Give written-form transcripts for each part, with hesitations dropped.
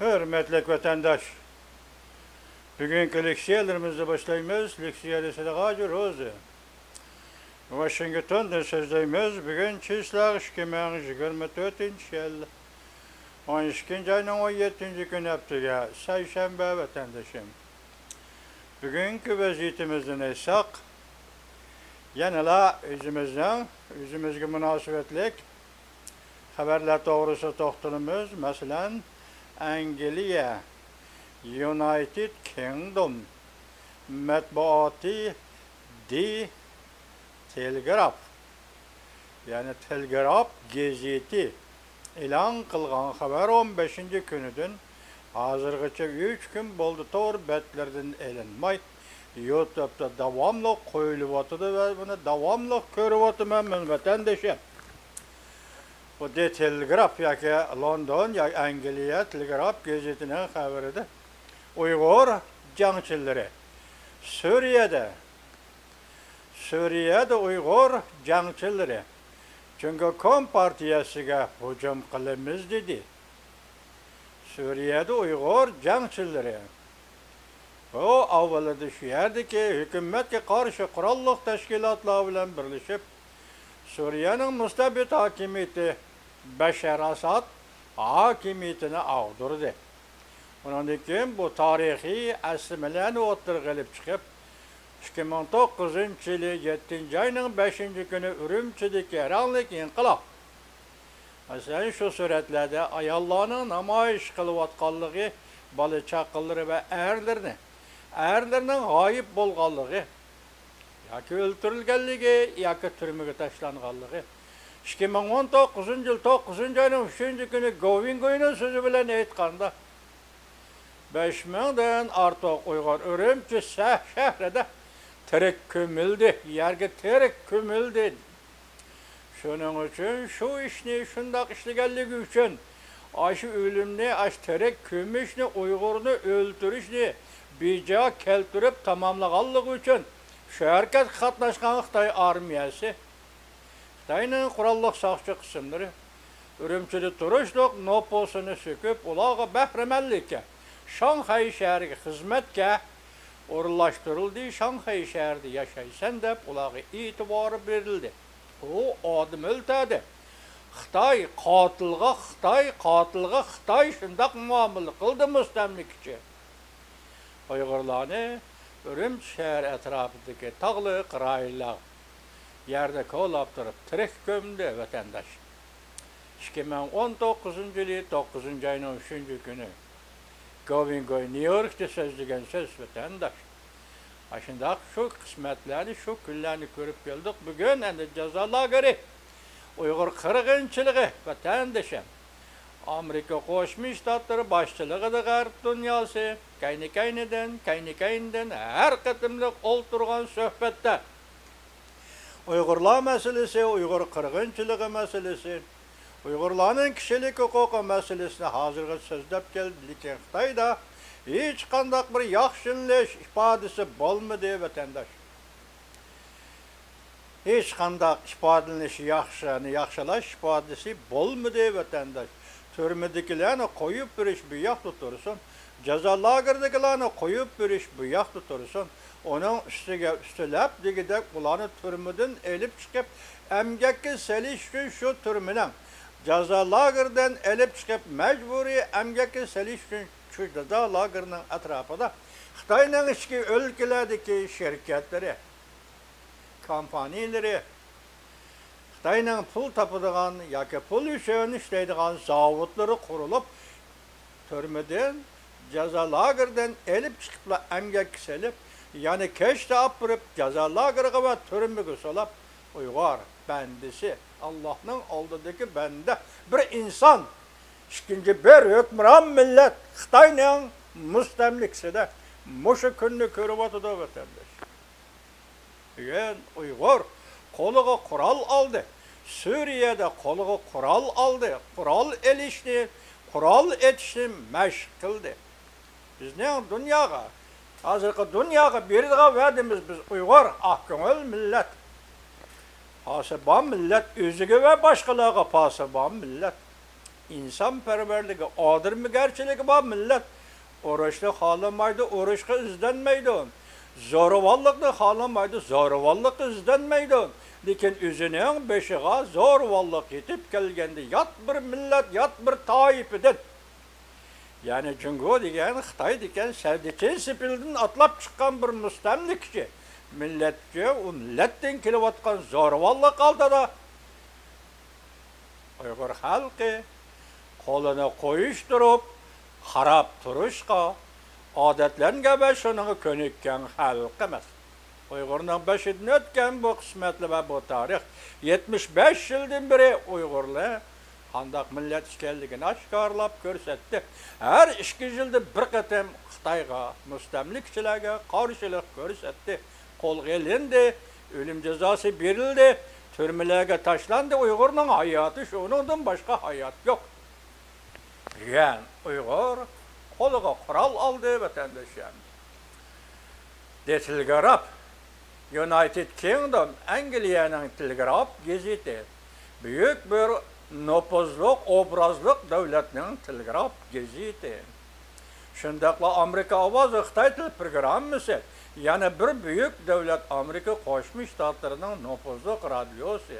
Hürmetli vatandaş, bugünkü leksiyalarımızı başlayımız. Leksiyalisi de gacı rozu. Washington'da sözleyimiz. Bugün çislağ 2024 yıl 12. ayının 17. gün haftıga Sayşembe vatandaşım. Bugünkü vaziyetimizden esaq, yanıla özümüzge münasebetlik haberler doğrusu toxtalımız. Mesela Angliya, United Kingdom matbuati The Telegraph, yani Telegraph gazeti elan kılgan haber 15. günüdün hazırgıça 3 gün boldu tor betlerden elinmay YouTube'da davamlı koyulup otudu ve bunu davamlı körüp otumen vatandaşım. Bu The Telegraph yaki London ya Angliya Telegraph gazetinin haberidir. Uygur cangçıları Suriye'de Uygur cangçıları çünkü Kompartiyasıga hücum kılımız dedi. Suriye'de Uygur cangçıları o avvalı düşüyordu ki hükümetke karşı kurallık teşkilatları bilen birleşip Suriye'nin müstabit hakimiyeti Beşer Asad hakimiyetini ağdırdı. Onun için bu tarihi esmelerini oturgılıp çıkıp 2009 yılı 7. ayının 5. günü Ürümçi'deki eranlık inkılap. Mesela şu suretlerde ayallarının namayiş kılıvatkallığı, balı çakılları ve erlerinin gayip bolgallığı, yaki öldürülgenliği, yaki türmüge taşlangallığı. 2019 yıl 9. ayının 3. günü Govingoy'un sözü bilen eyitkanda 5000'den artık Uygur Ürümçi şehrede terek kömüldü, yerge terek kömüldü. Şunun için, şu işini, şundak işlegenliği için, aşı ölümünü, aşı terek kömüşünü, Uygur'unu öldürüşünü bica keltürüp tamamlagallığı için şu herkes katlaşkan Xitay armiyası, Xitay'nın kurallık sakçı kısımları, Ürümçili turuşluk noposunu söküp, ulağı behremellikə, Şanghay şehri hizmetke orlaştırıldı. Şanghay şehirde yaşaysan da ulağı itibarı verildi. O adım öltedi. Xitay katılga Xitay şundak muamele kıldı müstemlikçi. Uygurlarını Ürümçi şehir etrafındaki tağlı kıraylar yerde kolaptırıp tirek gömdü vatandaş. 2019 yılı 9. ayının 3. günü Govingoy New York'ta sözlügen söz vatandaş. Aşındak şu kısmetlerini, şu küllerini görüp geldik. Bugün ende cezalar göre Uygur kırgınçılığı vatandaşım. Amerika Koşmuş Ştatları başçılığı da garip dünyası. Kayni-kayniden her kıtımlık olturgan sohbette. Uygurlar meselesi, Uygur kırgınçılığı meselesi, Uygurların kişilik hukuku meselesine hazırga sözlep geldi. Lekin Xitayda hiç kandak bir yaxşınleş ifadesi bolmadı vatandaş. Hiç kandak ifadeleş yaxşılaş ifadesi bolmadı vatandaş. Türmedekilerini koyup bir iş bu yak tutursun. Cezalardakilerini koyup bir iş bu yak tutursun. Onun üstülep digide kulağını türmeden elip çıkıp emgekki selişkün şu türmünen cezalardan elip çıkıp mecburi emgekki selişkün şu cezalarının etrafında Xitay'ın içki ülkelerdeki şirketleri, kampanyaları, Xitay'ın pul tapıdığın, yaki pul işlerini işleydiğin zavutları kurulup türmeden cezalardan elip çıkıp emgekki selip yani keşte apırıp cezalarına ve türmüge solap Uygur bendisi Allah'ın olduğundaki bende bir insan ikinci bir hükmüran millet Xitay'ın müstemlikse de muşu gününü körüp otudu vatandaş. Yani Uygur koluğa kural aldı. Suriye'de koluğa kural aldı. Kural elişti. Kural etişti meşguldi. Biz ne dünyaya hazırki dünyaya birine verdiğimiz biz Uygur ahkımıl millet. Pasıban millet özüge ve başkalarına pasıban millet. insonparvarligi, odilmigarchiligi bor millat. Urushni xohlamaydi, urushga izlanmaydi. Zo'ravonlikni xohlamaydi, zo'ravonlikqa izlanmaydi. Lekin o'zining beshiga zo'ravonlik yetib kelganda yot bir millat, yot bir toifadan, ya'ni Jungo degan, Xitoy degan savdichi sipildan atlab chiqqan bir mustamlikchi millatga, u millatdan kelayotgan zo'ravonlik oldida Uyg'ur xalqi qo'lini qo'yishtirib, qarab turishga odatlangan va shuning ko'nikkan xalq emas. Uyg'urning beshidan o'tgan bu qismatli va bu tarix 75 yildan beri Uyg'urlar qandaq millat ekanligini oshkorlab ko'rsatdi. Har 2 yilda bir qatam Xitoyga, mustamlikchilarga qarshilik ko'rsatdi. Qo'lga ilindi, o'lim jazosi berildi, turmalarga tashlandi. Uyg'urning hayoti shuningdan boshqa hayot yo'q. Yani Uyg'ur qo'liga qurol oldi vatandoshlar. Telegraf United Kingdom, Angliyaning telegraf gazeti, büyük bir nopozliq, obrazliq davlatning telegraf gazeti. Shundaqla Amerika ovozi Xitoy til programmasi, yana bir büyük davlat Amerika Qo'shma Shtatlarining nopozliq radiosi.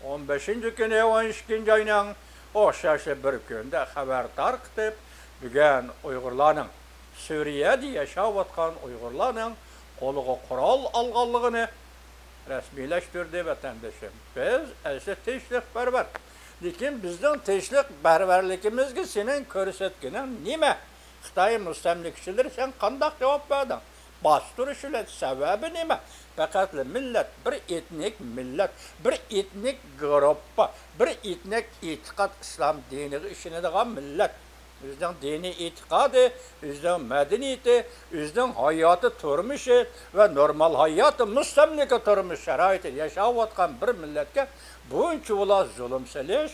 15-kuni 12-oyning o'xshash bir kunda xabar tarqatib, bugun Uyg'urlarning Suriyada yashayotgan Uyg'urlarning qo'liga qurol olganligini rasmiylashtirdi vatandoshim. Biz asli tinchlikparvar. Lekin bizning tinchlikparvarligimizga sening ko'rsatganing nima? Xitoy mustamlikchilari sen qanday javob berding? Bostirishlar sababi nima? Faqat millat, bir etnik millat, bir etnik gruppa, bir etnik e'tiqod islom diniga ishonadigan millat. Bizning diniy e'tiqodi, bizning madaniyati, bizning hayoti, turmushi va normal hayoti, mustamlika turmush sharoitida yashayotgan bir millatga buncha ular zulm silish,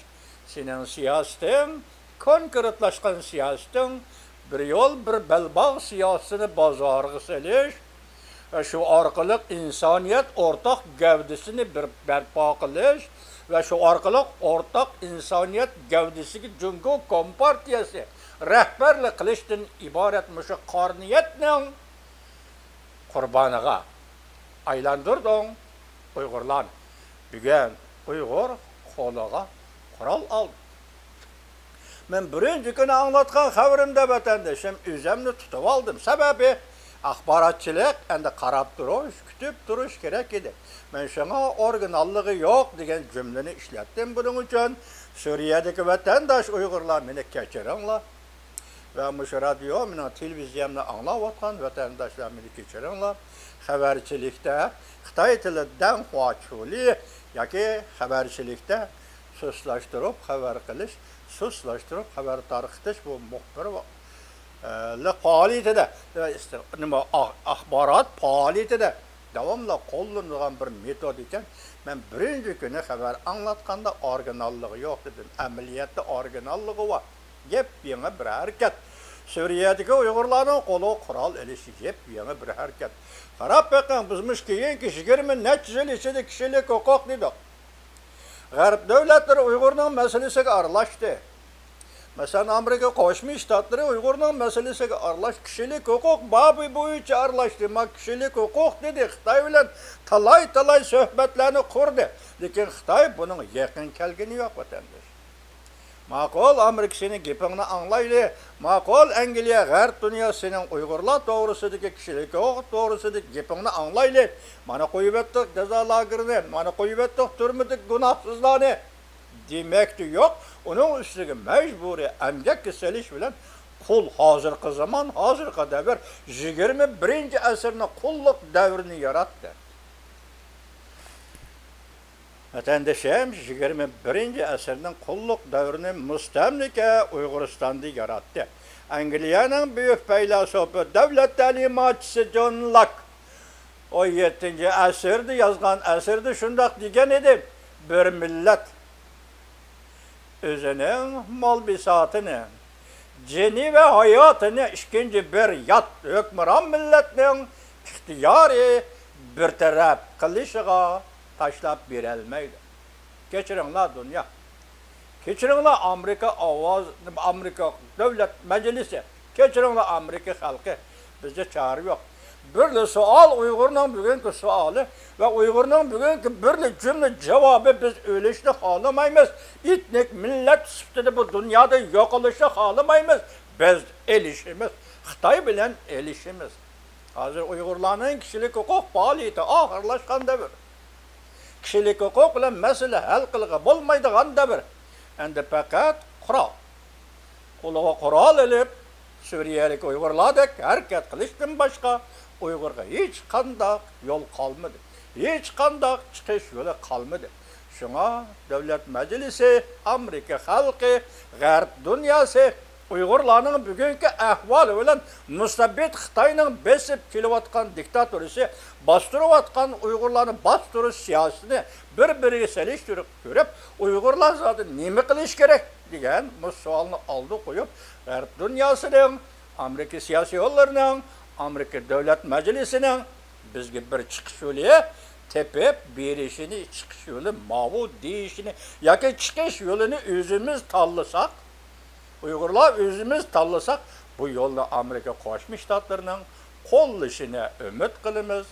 sening siyosating, konkretlashgan siyosating, bir yo'l bir balbog' siyosatini bozorga silish, shu orqali insoniyat o'rtaq gavdasini bir barpo qilish va shu orqali o'rtaq insoniyat gavdasiga Jungo kompartiyasi rahbarlik qilishdan iborat mushu qorniyatning qurboniga aylantirding Uyg'urlar. Bugun Uyg'ur qo'liga qurol oldi. Men birinchi kuni anglatgan xabarimda vatandoshim o'zimni tutib oldim. Sababi axborotchilik endi qarab turish, kutib turish kerak edi. Men shunga originalligi yo'q degan jumlani ishlatdim. Buning uchun Suriyadagi vatandosh Uyg'urlar meni kechiringlar. Ve mushu radio, meni televiziyamni anglayotgan vatandoshlar meni kechiringlar. Xabarchilikda Xitoy tilidan qo'chuli yoki xabarchilikda so'zlashtirib xabar qilish, so'zlashtirib xabar tarqatish bu muxbir faoliyatida, nima axborot faoliyatida davomli qo'llanilgan bir metod ekan. Men birinchi kuni xabar anglatganda originalligi yo'q dedim. Amaliyotda originalligi bor. Yepyeni bir harakat. Suriyadagi Uyg'urlarning qo'li qurol elishi yepyeni bir harakat. Qarab bakın, bizmiş keyinki 20 necha yil ichida kishilik huquq dedik. G'arb davlatlari Uyg'urning masalasiga aralashdi. Masalan, Amerika Qo'shma Shtatlari Uyg'urning masalasiga aralash, kishilik huquq bobi bo'yicha aralashdi. Men kishilik huquq dedi, Xitoy bilan talay suhbatlarni qurdi. Lekin Xitoy buning yaqin kelgani yo'q vatandosh. Ma'qul Amerika sening gapingni anglaydi. Ma'qul Angliya, G'arb dunyosi Uyg'urlar to'g'risidagi kishilik huquq to'g'risidagi gapingni anglaydi. Mana qo'yib etdik jazo lagerini, mana qo'yib etdik turmadik gunohsizlarni. Demakdi yo'q, uning ustiga majburiy emgak kesilish bilan qul hozirgi zamon, hozirgi davr 21-asrning qullik davrini yaratdi. Vatandoshim 21-asrning qullik davrini mustamlika Uyg'uristonda yaratdi. Angliyaning buyuk faylasufi, davlat ta'limotchisi John Locke 17-asrda yozgan asrda shundoq degan edi: bir millat o'zining mol-bisotini, jini va hayotini ikkinchi bir yot hukmron millatning ixtiyori bir taraf qilishiga tashlab berolmaydi. Kechiringlar dunyo. Kechiringlar Amerika Davlat Majlisi, kechiringlar Amerika xalqi, bizga chora yo'q. Birli savol Uyg'urning bugungi savoli va Uyg'urning bugungi birli jumla javobi biz o'lishni xohlamaymiz. Etnik millat sifatida bu dunyoda yo'qolishni xohlamaymiz. Biz elishimiz, Xitoy bilan elishimiz. Hozir Uyg'urlarning kishilik huquq faoliyati oxirlashgan davr. Kishilik huquq bilan masala hal qilga bo'lmaydigan davr. Endi faqat qo'liga qurol olib Suriyalik Uyg'urlardek harakat qilishdan boshqa Uyg'urga hech qanday yo'l qolmadi. Hech qanday chiqish yo'li qolmadi. Shunga Davlat Majlisi, Amerika xalqi, G'arb dunyosi Uyg'urlarning bugungi ahvoli bilan mustabid Xitoyning besib kelayotgan diktatorisi, bostirayotgan Uyg'urlarni bostirish siyosatini bir-biriga selishtirib ko'rib, Uyg'urlar zoti nima qilish kerak degan savolni oldi qo'yib, G'arb dunyosining, Amerika siyosiy yo'llarining, Amerika Davlat Majlisining bizga bir chiqish yo'li tepib berishini, chiqish yo'li ma'bud deyishini yoki chiqish yo'lini o'zimiz tanlasak, Uyg'urlar o'zimiz tanlasak, bu yo'lni Amerika Qo'shma Shtatlarining qo'llashini umid qilamiz,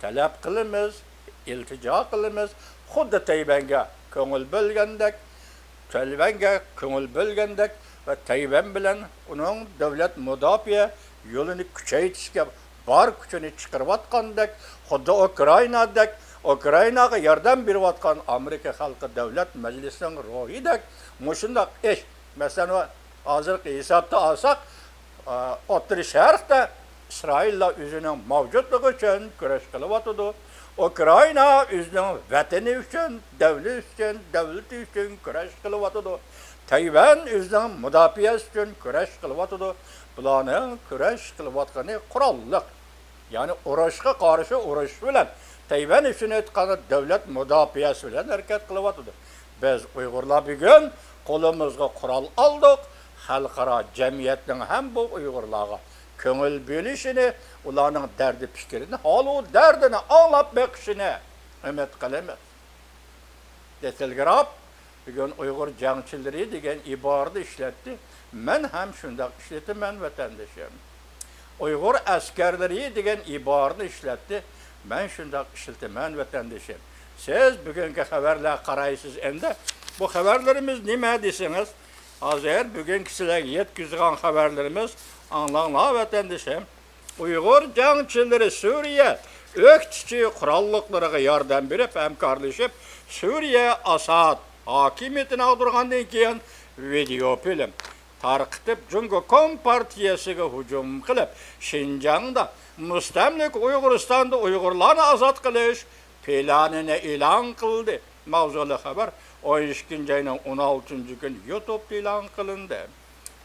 talab qilamiz, iltijo qilamiz. Xuddi Tayvanga ko'ngil bo'lgandek, va Tayvan bilan uning davlat mudofaa yo'lini kuchaytirishga bor kuchini chiqarayotgandek, xuddi Ukrainaga yordam berayotgan Amerika xalqi davlat majlisining ro'yidek, mushundaq ish, masalan, hozirgi hisobda olsak, O'rta Sharqda Isroillar o'zining mavjudligi uchun kurash qilyotdi. Ukraina o'zining vatani uchun, davlati uchun kurash qilyotdi. Tayvan o'zining mudofaasi uchun kurash qilyotdi. Bularning kurash qilayotgani qurolliq, ya'ni urushga qarshi urush bilan, Tayvan uchun aytganda davlat mudofaasi bilan harakat qilyotdi. Biz Uyg'urlar bugun qo'limizga qurol oldik. Xalqaro jamiyatning ham bu Uyg'urlarga ko'ngil bo'lishini, ularning dardi fikrini, holu dardini anglab beqishini umid qilamiz. Telegraf bugun Uyg'ur jangchilari degan iborani ishlatdi. Men ham shunday ishlataman vatandoshim. Uyg'ur askarlari degan iborani ishlatdi. Men shunday ishlataman vatandoshim. Siz bugungi xabarlar qaraysiz endi. Bu xabarlarimiz nima desangiz, hozir bugungi sizlarga yetkazgan xabarlarimiz anlanglar vatandoshim. Uyg'ur jangchilari Suriya o'qituvchi qurolliqlariga yordam berib, hamkorlashib, Suriya Asad hokimiyatini ag'dirgandan keyin video film tarqitib, Jungo Kompartiyasiga hujum qilib, Xinjiangda mustamlik Uyg'uristonda Uyg'urlarni ozod qilish planini e'lon qildi. Mavzuli xabar 12-ayning 16-kun YouTube'da e'lon qilindi.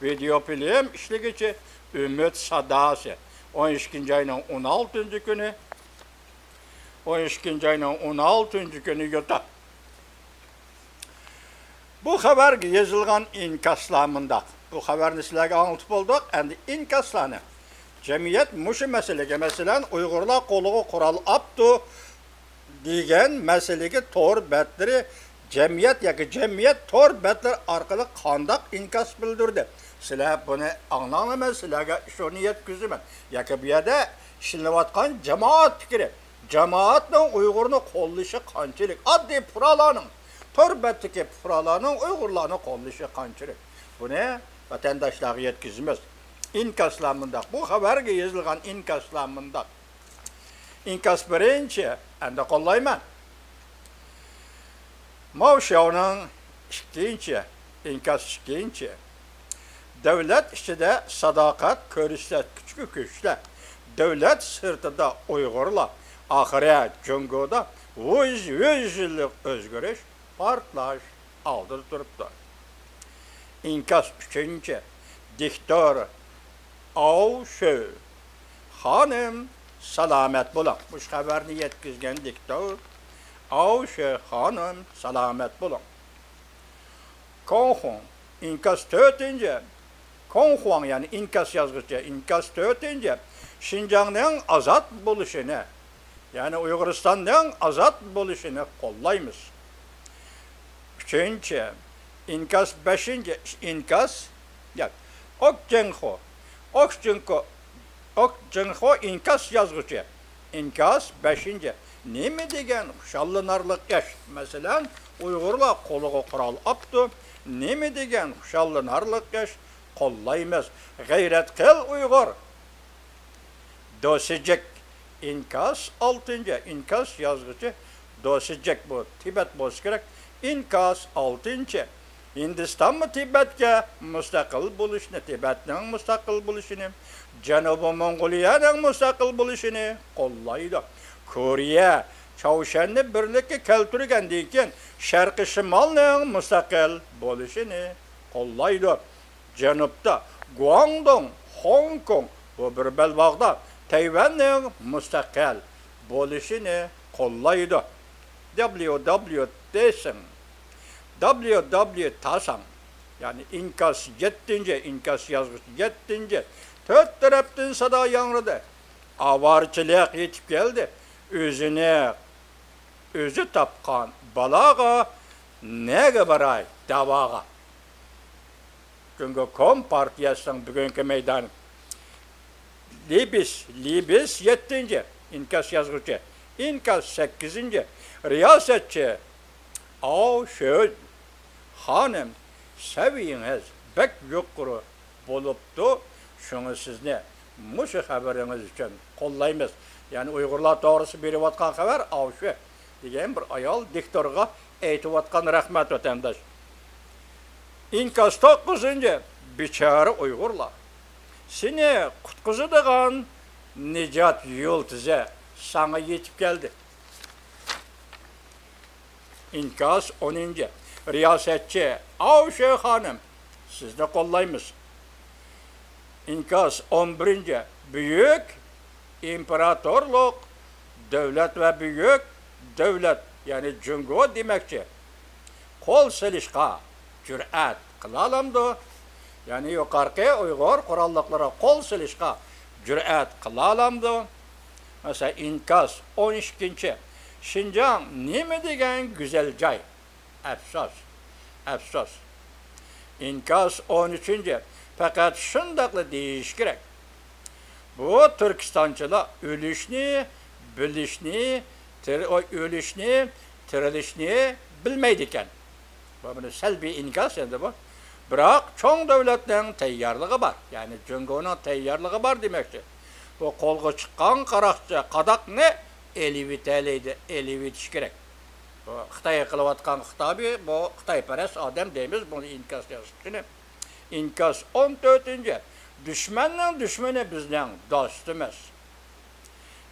Video film ishligichi Umid Sadosi 12-ayning 16-kuni 12-ayning YouTube. Bu xabarga yozilgan inkaslamında, bu xabarni sizlarga anlatib bo'ldik. Endi inkaslarni jamiyat mushu masalaga, masalan, Uyg'urlar qo'liga qurol olibdi degan masalaga to'g'ri batlari jamiyat to'g'ri batlar orqali qanday inkas bildirdi. Sizlar buni anglamaysiz, sizlarga shuni yetkazaman. Yoki bu yerda ishlanayotgan jamoat fikri, jamoatning Uyg'urni qo'llashi qanchalik, oddiy fuqarolarning Torbatdagi fuqarolarning Uyg'urlarni qo'llashi qanchalik. Buni vatandoshlarga yetkazamiz. Inkaslamında, bu xabarga yozilgan inkaslamında. Inkas birinchi, endi qo'llayman. Mavshavning ikkinchi, inkas ikkinchi. Davlat ichida sadoqat ko'rsatkichga kuchlar. Davlat sirtida Uyg'urlar oxirat jungoda yillik o'zgarish, portlash oldirib turibdi. Inkas uchinchi, diktor Avshu xonim salomat bo'ling. Bu xabarni yetkazgan diktor Avshu xonim salomat bo'ling. Konxon inkas 4-chi. Konxon ya'ni inkas yozgichi, inkas 4-chi. Xinjiangning ozod bo'lishini, ya'ni Uyg'uristonning ozod bo'lishini qo'llaymiz. 3-chi, İnkas 5. İnkas ya Ok Jinho inkas yazgıcı. İnkas 5. Neme degen xuşallanarlık yaş. Mesela Uygurlar koluğu kural aptı. Neme degen xuşallanarlık yaş kollayımız. Gayret kıl Uygur. Dosicek İnkas 6. İnkas yazgıcı. Dosicek bu Tibet boz gerek. İnkas 6. Hindistan mı Tibet'e müstakil buluşunu, Tibet'nin müstakil buluşunu, Canubu Mongoliya'nın müstakil buluşunu kollaydı. Koriya, Çavuşenni birlikte keltürgen deyken, Şarkı Şimal'ın müstakil buluşunu kollaydı. Canup'ta Guangdong, Hong Kong, bu bir belbağda Tayvan'ın müstakil buluşunu kollaydı. WW desin. WW tasam yani İnkas 7. İnkas yazgısı 7. Dört taraftan sada yanrıdı. Avarçılık yetip geldi. Özü tapkan balağa nege baray davağa. Çünkü Kom Partiyası'nın bugünkü meydanı. Libis 7. İnkas yazgıcı. İnkas 8. Riyasetçi. Şöyle hanım seviyiniz bek yukarı boluptu. Şunu sizni muşu haberiniz için kollayımız. Yani Uygurlar doğrusu biri vatkan haber şu degen bir ayol diktorga eytip vatkan rahmet vatandaş. İnkas 9. Biçare Uygurlar. Seni kutkuzuduğun Nicat Yıldız'a sana yetip geldi. İnkas 10. Riyasetçi Avşe Hanım siz de kollayımız. İnkas 11. Büyük imparatorluk devlet ve büyük devlet yani cungo demekçi. Kol silişka cüret kılalamdı. Yani yukarıki Uygur kurallıklara kol silişka cüret kılalamdı. Mesela İnkas 12. Şincan neme degen güzel cay. Efsos. İnkas 13. Fakat şundakla deyiş gerek. Bu Türkistançılar ölüşni, bilişni, ölüşni, tirilişni bilmeydiken. Bu selbi inkas endi bu. Bırak çoğun devletlerin teyyarlığı var. Yani Cungo'nun teyyarlığı var demektir. Bu kolga çıkan karakçı kadak ne? Elivit gerek. Bu Xitay kılıvatkan Xitabi, bu Xitayperest adam deyimiz, bunu İnkas yazısını. İnkas 14. Düşmanın düşmanı bizden dostumuz.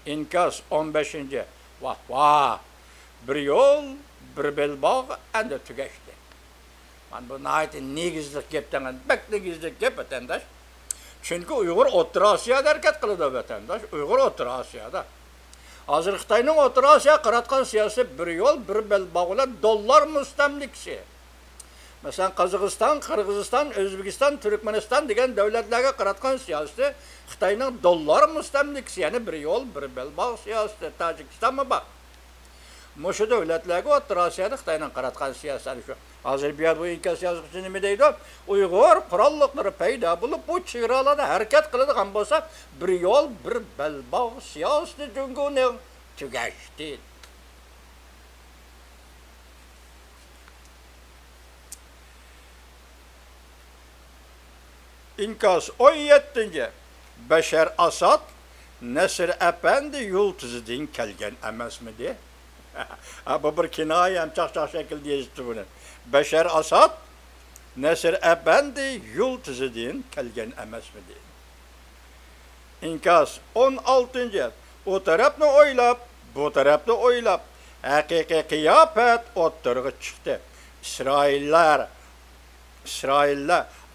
İnkas 15. Vah, bir yol, bir belbağ, ende tügeçti. Bu nahayeti negizlik gepten, bek negizlik gep vatandaş. Çünkü Uygur Orta Asya'da hareket kılıdı vatandaş. Uygur Orta Asya'da. Hazır Xitay'nın Orta Asya kıratkan siyasi bir yol, bir belbağla dollar müstemlikisi. Mesela Kazakistan, Kırgızistan, Özbekistan, Türkmenistan degen devletlerge kıratkan siyasi Xitay'nın dollar müstemlikisi. Yani bir yol, bir belbağ siyasi. Tacikistan mı bak? Muşu devletlerge Orta Asya'da Xitay'nın kıratkan siyasi. Hazır bir yer bu İnkas yazgıcını mı deydi? Uygur kurallıkları peyda bulup bu çığıralada hareket kılıdıgan bolsa bir yol, bir belbağ siyasi Cungo'nun tügeçti. İnkas 17. Beşer Asad Nesir Efendi yultuzudin kelgen emesmidi? Bu bir kinayem çak şekil diyecekti bunu. Beşer Asad Nesir Efendi yultuzudin kelgen emesmidi? İnkas 16. O tarafını oylap, bu tarafını oylap hakiki kıyafet ottırgı çıktı. İsrailler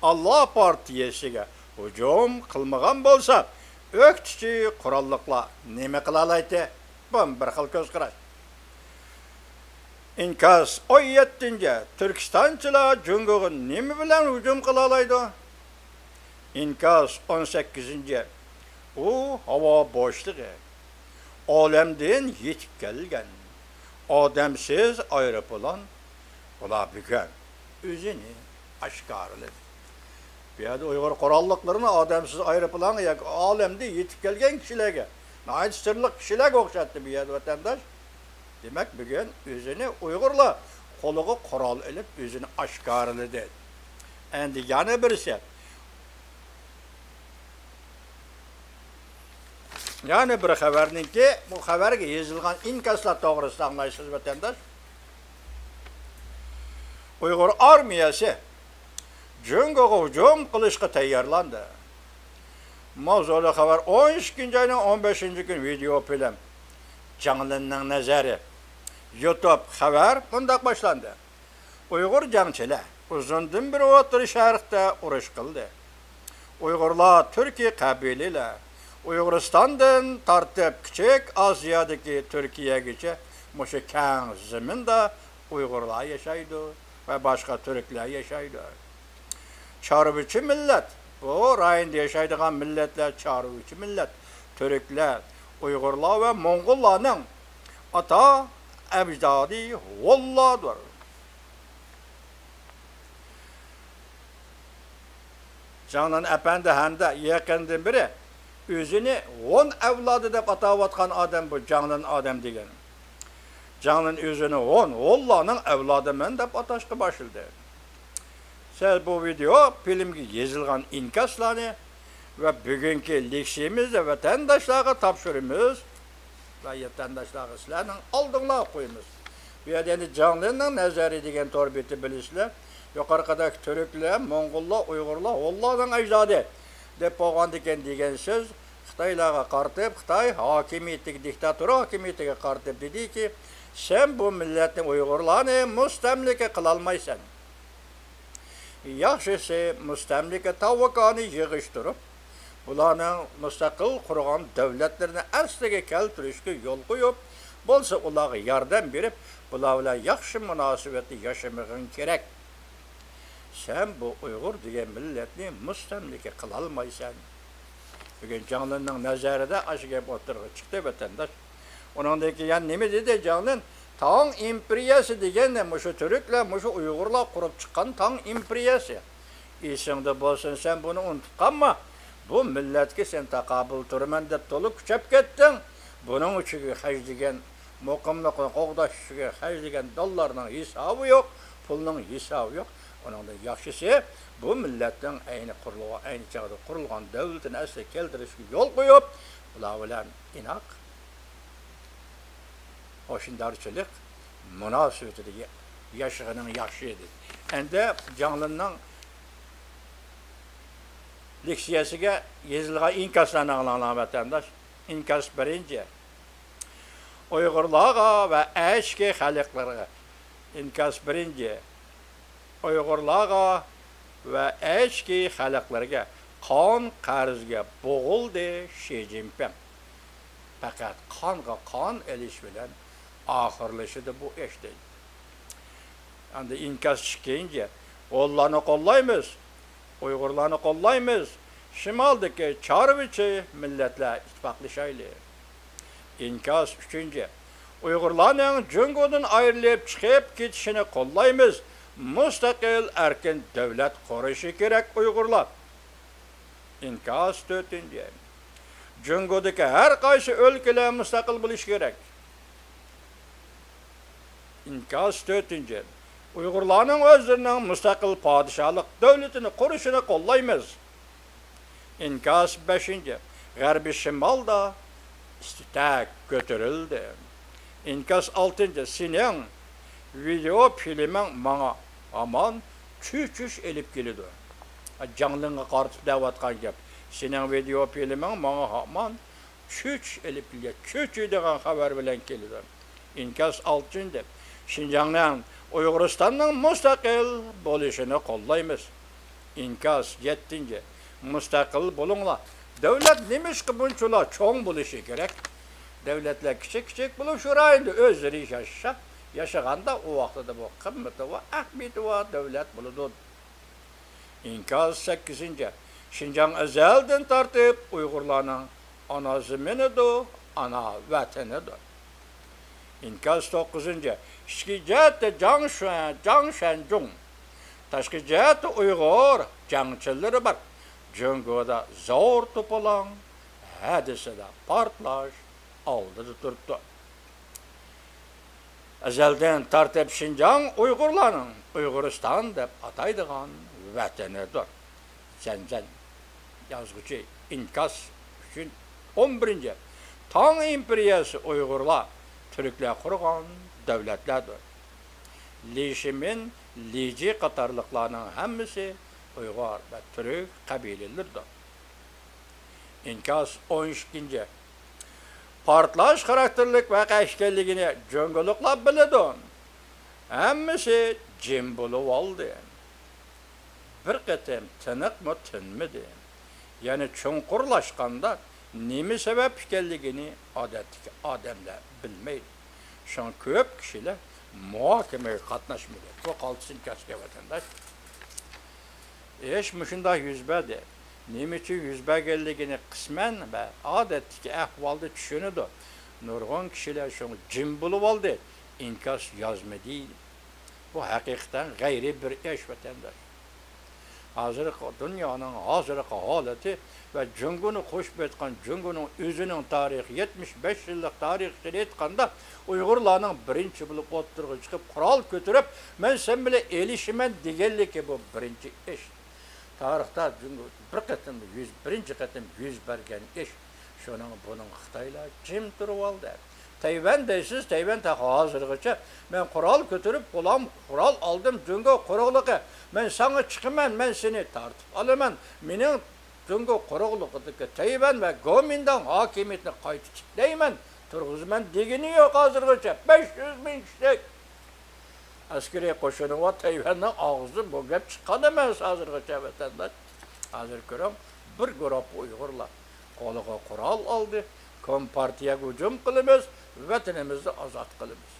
Allah partiyasiga hücum kılmagan bolsa, öktüçü kurallıkla neme kılalaydı? Bu bir xil göz qaraş. İnkas 17. Türkistançılar Cungo'ga neme bilen hücum kılalaydı? İnkas 18. O hava boşluğu. Alemden yetip gelgen. Ademsiz aeroplan ola büken. özünü aşkarladı. Bir yerde Uygur korallıklarını adamsız ayrıpılan alemde yetip gelgen kişilerge, nahit sırlık kişilerge okşattı bir yerde vatandaş. Demek bugün özünü Uygurla koluğu koral elip özünü aşkarladı. Endi yana birisi. Yani bir haberninki, bu haberge yazılgan inkaslar doğrusu anlayışsız vatandaş. Uygur armiyası Cungo'ga hücum kılışqa tayyorlandı. Mavzulu haber 12. ayının 15. gün video film. Canlı'nın nazarı. YouTube haber bundak başlandı. Uygur cangchilar uzundan bir o'tir sharqda urush qildi. Uyg'urlar Türkiye qabililar Uyg'uristondan tortib kichik Osiyodagi Turkiyagacha mushu kang zaminda Uyg'urlar yashaydi va boshqa turklar yashaydi. Chorvachi millat, bu rayonda yashaydigan millatlar chorvachi millat, turklar, Uyg'urlar va Mo'ng'ullarning ata ajdodi valladir. Canan Efendi hamda yaqindan biri özünü 10 evladı deb atavatgan adam bu Canan adam degan. Canan özünü 10 Allah'ın evladımın deb atashqa başladı. Siz bu video filmga yozilgan inkaslarni ve bugünkü leksiyamizda vatandaşlarga topshiramiz ve vatandaşlarga sizlarning oldinglarga qo'yamiz. Bu yerda endi Cananning nazari degan tor beti bilisizlar. Yuqorqadagi Türkler, Mo'ng'ullar, Uyg'urlar, Allah'ın ajdodi deb bo'lgan ekan degan so'z Xitoylarga qartib, Xitoy hokimiyatiga, diktatura hokimiyatiga qartib dediki, sen bu millatning Uyg'urlarni mustamlika qila olmaysan. Yaxshisi mustamlika tavakani yig'ishtirib, bularning mustaqil qurgan davlatlarini asliga keltirishga yo'l qo'yib, bo'lsa ularga yordam berib, bular bilan yaxshi munosabatda yashamag'ing kerak. Sen bu Uygur degan millatni mustamlika qila olmaysan. Bugün Canlı'nın nazarida aşı gap o'tirg'i chiqdi vatandaş. Uningdan keyin nima dedi Canlı? Tang imperiyasi deganda mushu turklar, mushu Uyg'urlar qurib chiqqan Tang imperiyasi. Esingda bo'lsin, sen buni unutib qolma. Bu millatga sen taqobil turman deb to'liq kuchab ketding. Buning uchiga hajdigan muqimni qo'g'dashiga hajdigan dollarning hisobi yo'q, pulning hisobi yo'q. Onun da yaxşısı bu milletin aynı çağda kurulgan devletini asla keltirishga yol qo'yib, ular bilan inoq hoşindarchilik munosabatida yashaganining yaxshi edi. Endi Canlı'nın leksiyasiga yozilgan inkaslarni anglagan vatandaş. İnkas birinci. Uyg'urlarga va ashki xalqlarga. İnkas birinci. Uyg'urlarga va ashki xalqlarga qon qarzga bo'g'ildi Xi Jinping. Faqat qonga qon elish bilan oxirlashadi bu ishdi. Endi inkas chiqqancha Uyg'urlarni qo'llaymiz, Uyg'urlarni qo'llaymiz. Shimoldagi chorvachi millatlar ittifoqlashayli. İnkas 3. Uyg'urlarning Jungodan ayrilib chiqib ketishini qo'llaymiz. Mustaqil erkin devlet qurishi kerak Uyg'urlar. İnkas 4. Jungodagi har qaysi o'lkalar mustaqil bo'lishi kerak. İnkas 4. Uyg'urlarning o'zlarining mustaqil podshohlik davlatini qurishini qo'llaymiz. İnkas 5. G'arbiy shimolda istitak ko'tarildi. İnkas 6. Sening video filming manga aman çüçüş elip kelidi. Canlı'nga qartib davatgan gap. Sening video filming manga aman çüç elip keldi. Çüç degan xabar bilan keldi. İnkas 6. Şinjanning Uyg'uristonning mustaqil bo'lishini qo'llaymiz. İnkas 7. Mustaqil bo'linglar. Davlat nimishqi bunchalar cho'ng bo'lishi kerak. Davlatlar kichik bo'lib shu rayonda o'zlari yashashadi. Yaşaganda o vaqtida bu qimmati va ahmiyati va davlat bo'ladi. İnkas 8. Şinjan azaldan tartib Uyg'urlarning ana zaminidir, ana vatanidir. İnkas 9. Ichki jihatda Jiang Shanzhong Tashqi jihatda Uyg'ur jangchilari bor. Jungoda zo'r to'polon, hadisida portlash oldida turibdi. Azaldan tartib Şinjan Uyg'urlarning Uyg'uriston deb ataydigan vatanidir. Zanjan yozuvchi inkas uchun 11. Tang imperiyasi Uyg'urlar Türklar qurgan davlatlardir. Lishimin, Lici qatorliqlarning hammasi Uyg'ur va Türk qabilalaridir. İnkas 12. Portlash xarakterlik vaqa ekanligini jo'ng'iliqlar biladi. Hammasi jim bo'lib oldi. Bir qatam tiniqmi tinmidi. Ya'ni chunqurlashganda nima sabab ekanligini odatdagi odamlar bilmaydi. Shun ko'p kishilar muhokamaga qatnashmaydi. Bu qalsin kasga vatandosh. Mushunday yuz berdi. Nima uchun yuz berganligini qisman va odatdagi ahvolda tushunadi. Nurg'un kishilar shuni jim bo'lib oldi. İnkas yozmadi. Bu haqiqatan g'ayri bir ish vatandosh. Hozirgi dunyoning hozirgi holati va Junguni qo'shib aytgan Junguning o'zining tarixi 75 yillik tarixini aytganda Uyg'urlarning birinchi bo'lib o'tirg'i chiqib qurol ko'tarib, men sen bilan elishiman deganligi bu birinchi ish. Tarixda bir qatim 101 qatim yuz bergan ish. Shuning buning Xitoylar jim turib oldi. Tayvan deysiz, Tayvan ta hozirgacha men qurol ko'tarib, qurol oldim Jungo quruqligi. Men sana chiqaman, men seni tartib olaman. Mening Jungo quruqligidagi Tayvan va Gomindan hokimiyatni qayta tiklayman. Turg'izman degani yo'q hozirgacha. 500 ming kishi askeri qo'shini va Tayvanning og'zi bu gap chiqqan emas hozirgacha vatandosh. Hozir ko'ram bir guruh Uyg'urlar qo'liga qurol oldi. Kompartiyaga hujum qilamiz, vatanimizni ozod qilamiz.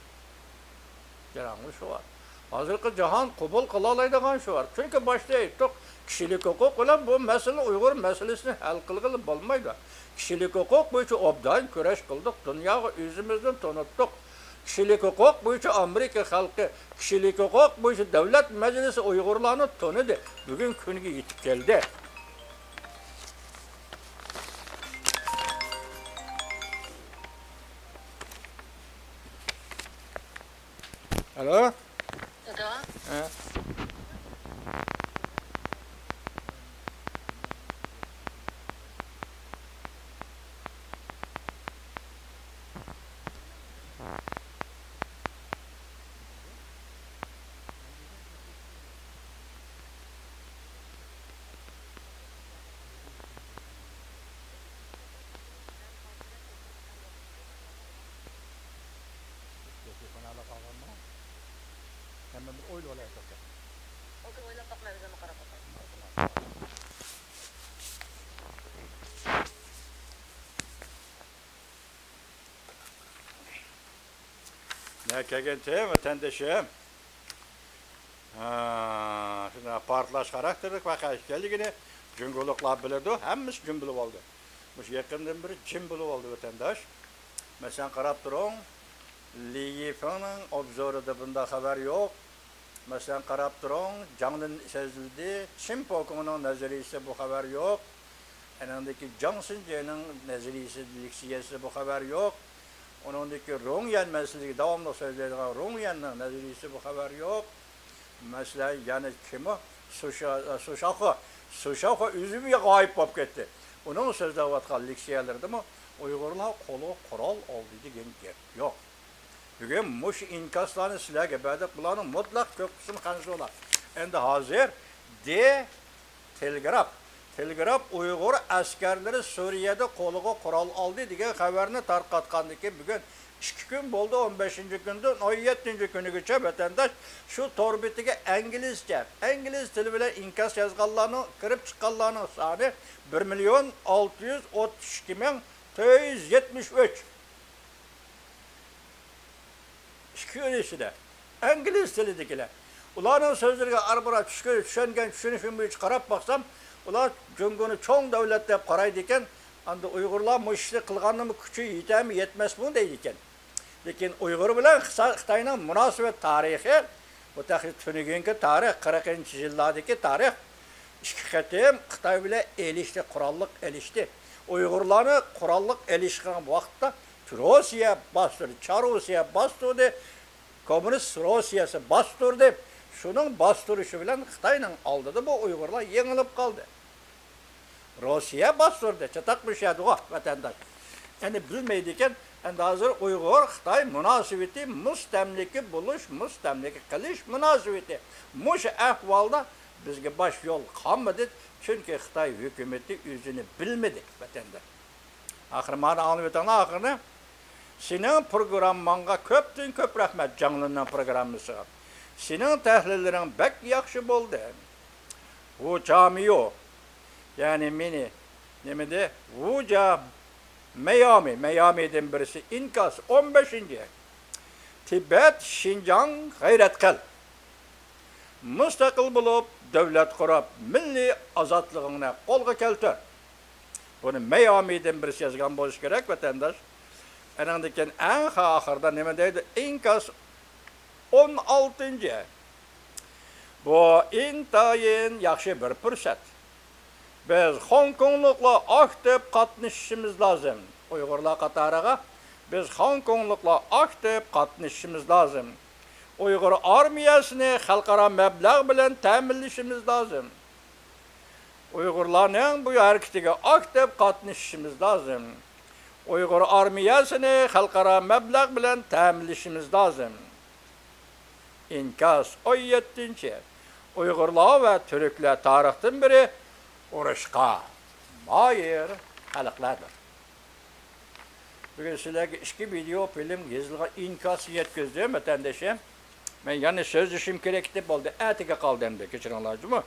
Jarangli shu var. Hozirgi jahon qabul qila oladigan shu var. Chunki boshda aytdik, kishilik huquq bilan bu masala Uyg'ur masalasini hal qilib bo'lmaydi. Kishilik huquq bo'yicha obdan kurash qildik, dunyoga o'zimizni tanitdik. Kishilik huquq bo'yicha Amerika xalqi, kishilik huquq bo'yicha davlat majlisi Uyg'urlarni tanidi. Bugun kuniga yetib keldi. Alo? Da. Hemen bir oyla olaya sokak. Otur oylab bakma bizden qarab bakalım. Ne kelgen vatandaşım. Şuna partlaş karakterlik vaqa ekanligini Junguluqlar biladi, hammasi jim bo'lib oldi. Mush yaqindan biri jim bo'lib oldi vatandosh. Masalan qarab turing, Liyefanın obzorida bunda xabar yo'q. Masalan qarab turing, Jangdan sezildi, Chimpokoning nazariyasi bu xabar yo'q. Anandaki Jiang Xinjiang nazariyasi leksiyasi bu xabar yo'q. Onundaki Rongyan meselesi davamlı söylediğin Rongyan'ın nazariyasi bu xabar yo'q. Mesela yani kim o? Suşakı üzümüye gayip bo'lib ketdi. Onun sözde vatqan leksiyalarda mı Uyg'urlar qo'li qurol oldi degan gap yo'q. Bugün mush inkaslarni sizlarga berdik, bularning mutlaq ko'p qismi qansolar. Endi hozir Telegraf Uyg'ur askarlari Suriyada qo'liga qurol oldi degan xabarni tarqatgandan bugun 2 kun bo'ldi, 15-kundan 17-kunigacha vatandosh shu torbitiga ingliz tili bilan inkas yozganlarning kirib chiqqanlarning soni 1.632.473. 2 kun ichida ingliz tilidagilar. Ularning so'zlariga arbora tushunishim bo'yicha qarab baksam, ular Junguni cho'ng davlat deb qaraydi ekan, endi Uyg'urlar mushti qilganning kuchi yetami yetmasmi deydi ekan. Lekin Uyg'ur bilan Xitoyning munosabat tarixi Bu tünügenki tarih, 40-cı yıllardaki tarih, iki qatim Xitay bilan elişdi, quralliq elişdi. Uyg'urlarni quralliq elişgan vaqtda Rossiya bastırdı, Çar Rusiya bastırdı, Komünist Rusiyası bastırdı. Şunun bastırışı bilen Xitay'ın aldıdı, bu Uygurlar yenilip kaldı. Rusiya bastırdı, çıtak bir şeydi o vatandaş. Yani bilmeydikken, yani hazır Uygur-Xitay münasibeti, müstemliki buluş, müstemliki kılış münasibeti. Muş ahvalda bizge baş yol kalmadı, çünkü Xitay hükümeti yüzünü bilmedi vatandaş. Ahir bana anlayıtan ahirine, senin programmanga köptün köp rahmet canlının programmısı. Senin təhlillerin bək yaxşı boldu. Bu camiyo, yani mini, nemede, Vuca Miami'den birisi, İnkas 15. Tibet, Şincan, gayret kıl. Müstakil bulup, devlet kurap, milli azatlığına kolga keltir. Bunu Miami'den birisi yazgan boş gerek vatandaş. Enandeken en ahırda nemedeydi, İnkas 16. Bu intayin yaxşı bir fürsət. Biz Hong Konglukla aktif qatnışışımız lazım. Uygurlar qatarıga biz Hong Konglukla aktif qatnışışımız lazım. Uygur armiyasını xalqara məbləğ bilen təminlişimiz lazım. Uygurların bu hareketiga aktif qatnışışımız lazım. Uygur armiyasını xalqara məbləğ bilen təminlişimiz lazım. İnkas 17. Uygurlar ve Türkler tarihten biri uğraşqa mayır xalqlardır. Bugün sizlerge iki video film yazılgan İnkas yetkizdim vatandaşım. Ben yani söz işim gerekti oldu. Etike kaldı hem de geçirenler cümle.